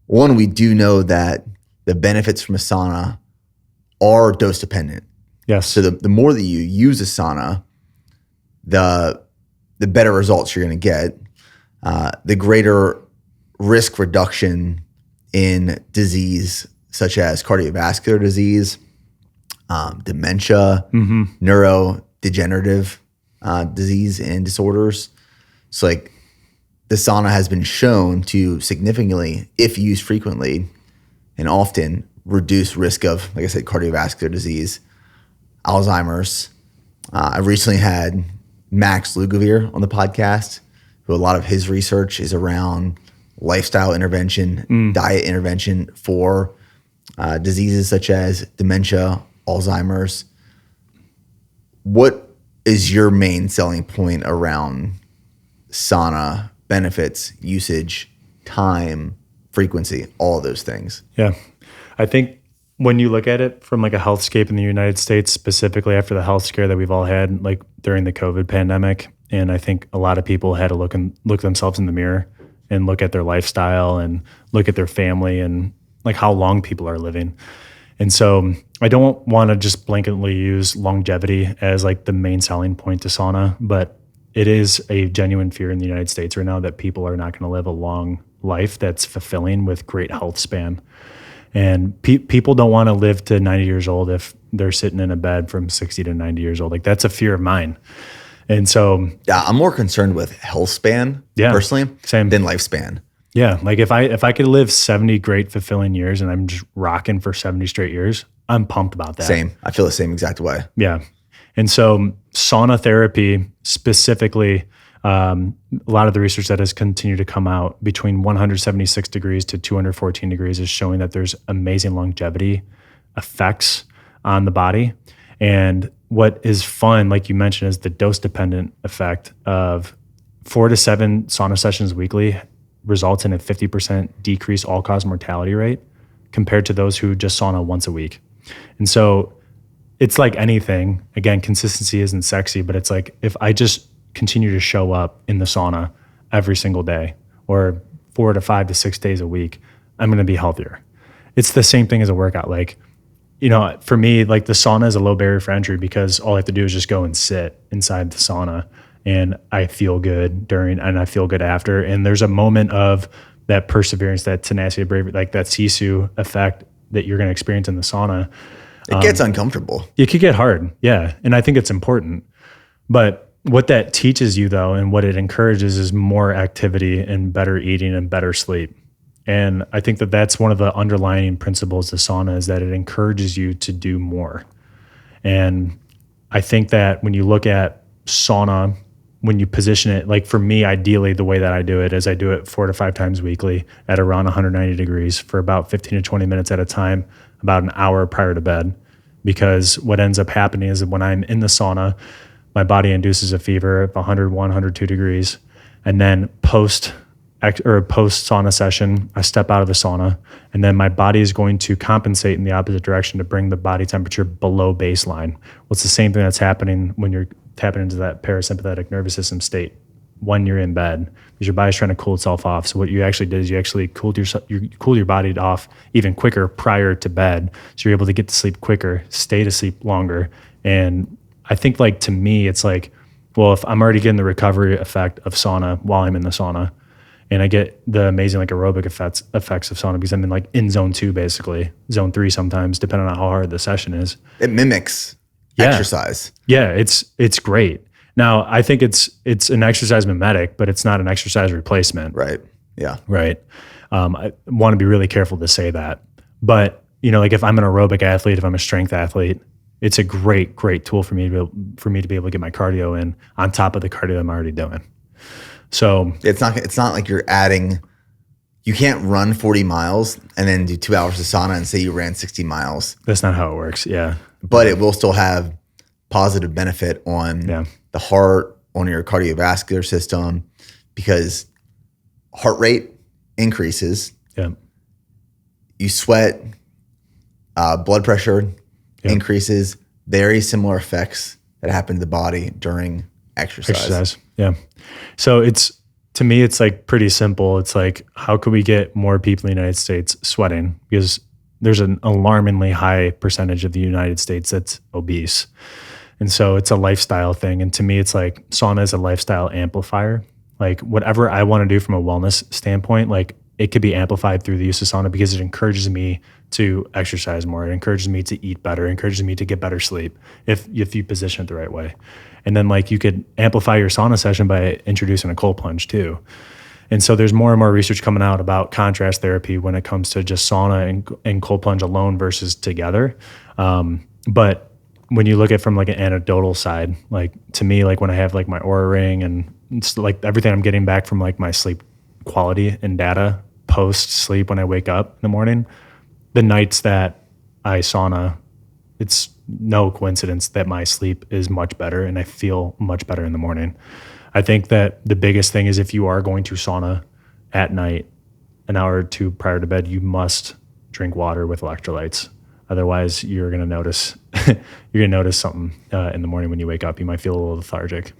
One, we do know that the benefits from a sauna are dose dependent. Yes. So the more that you use a sauna, the better results you're going to get. The greater risk reduction in disease such as cardiovascular disease, dementia, neurodegenerative disease and disorders. So like the sauna has been shown to significantly, if used frequently and often, reduce risk of, like I said, cardiovascular disease, Alzheimer's. I recently had Max Lugavere on the podcast, who a lot of his research is around lifestyle intervention, diet intervention for diseases such as dementia, Alzheimer's. What is your main selling point around sauna benefits, usage, time, frequency, all of those things? Yeah. I think when you look at it from like a healthscape in the United States, specifically after the health scare that we've all had, like during the COVID pandemic, and I think a lot of people had to look themselves in the mirror and look at their lifestyle and look at their family and like how long people are living. And so I don't want to just blanketly use longevity as like the main selling point to sauna, but it is a genuine fear in the United States right now that people are not going to live a long life that's fulfilling with great health span. And people don't want to live to 90 years old if they're sitting in a bed from 60 to 90 years old. Like that's a fear of mine. And so, yeah, I'm more concerned with health span personally than lifespan. Yeah. Like if I could live 70 great fulfilling years and I'm just rocking for 70 straight years, I'm pumped about that. Same. I feel the same exact way. Yeah. And so sauna therapy specifically, a lot of the research that has continued to come out between 176 degrees to 214 degrees is showing that there's amazing longevity effects on the body. And what is fun, like you mentioned, is the dose-dependent effect of 4 to 7 sauna sessions weekly results in a 50% decreased all-cause mortality rate compared to those who just sauna once a week. And so it's like anything. Again, consistency isn't sexy, but it's like if I just continue to show up in the sauna every single day or 4 to 5 to 6 days a week, I'm going to be healthier. It's the same thing as a workout. Like, you know, for me, like the sauna is a low barrier for entry because all I have to do is just go and sit inside the sauna and I feel good during and I feel good after. And there's a moment of that perseverance, that tenacity, bravery, like that sisu effect that you're going to experience in the sauna. It gets uncomfortable. It could get hard. Yeah. And I think it's important. But what that teaches you though, and what it encourages is more activity and better eating and better sleep. And I think that that's one of the underlying principles of sauna is that it encourages you to do more. And I think that when you look at sauna, when you position it, like for me, ideally, the way that I do it is I do it 4 to 5 times weekly at around 190 degrees for about 15 to 20 minutes at a time, about an hour prior to bed. Because what ends up happening is that when I'm in the sauna, my body induces a fever of 101, 102 degrees. And then post sauna session, I step out of the sauna, and then my body is going to compensate in the opposite direction to bring the body temperature below baseline. Well, it's the same thing that's happening when you're tapping into that parasympathetic nervous system state when you're in bed, because your body's trying to cool itself off. So what you actually did is you actually cooled your body off even quicker prior to bed. So you're able to get to sleep quicker, stay to sleep longer. And I think like to me, it's like, well, if I'm already getting the recovery effect of sauna while I'm in the sauna, and I get the amazing like aerobic effects of sauna because I'm in like in zone 2, basically zone 3 sometimes, depending on how hard the session is. It mimics exercise. Yeah, it's great. Now I think it's an exercise mimetic, but it's not an exercise replacement. Right. Yeah. Right. I want to be really careful to say that. But you know, like if I'm an aerobic athlete, if I'm a strength athlete, it's a great tool for me to be able to get my cardio in on top of the cardio I'm already doing. So it's not like you're adding, you can't run 40 miles and then do 2 hours of sauna and say you ran 60 miles. That's not how it works. Yeah. But it will still have positive benefit on the heart, on your cardiovascular system, because heart rate increases. Yeah. You sweat, blood pressure increases, very similar effects that happen to the body during exercise. Yeah. So To me, it's like pretty simple. It's like, how could we get more people in the United States sweating? Because there's an alarmingly high percentage of the United States that's obese. And so it's a lifestyle thing. And to me, it's like sauna is a lifestyle amplifier. Like whatever I want to do from a wellness standpoint, like it could be amplified through the use of sauna because it encourages me to exercise more. It encourages me to eat better. It encourages me to get better sleep if you position it the right way. And then like you could amplify your sauna session by introducing a cold plunge too. And so there's more and more research coming out about contrast therapy when it comes to just sauna and cold plunge alone versus together. But when you look at it from like an anecdotal side, like to me, like when I have like my Aura ring and it's like everything I'm getting back from like my sleep quality and data post sleep when I wake up in the morning, the nights that I sauna, it's no coincidence that my sleep is much better and I feel much better in the morning. I think that the biggest thing is if you are going to sauna at night, an hour or two prior to bed, you must drink water with electrolytes. Otherwise, you're going to notice something in the morning when you wake up. You might feel a little lethargic.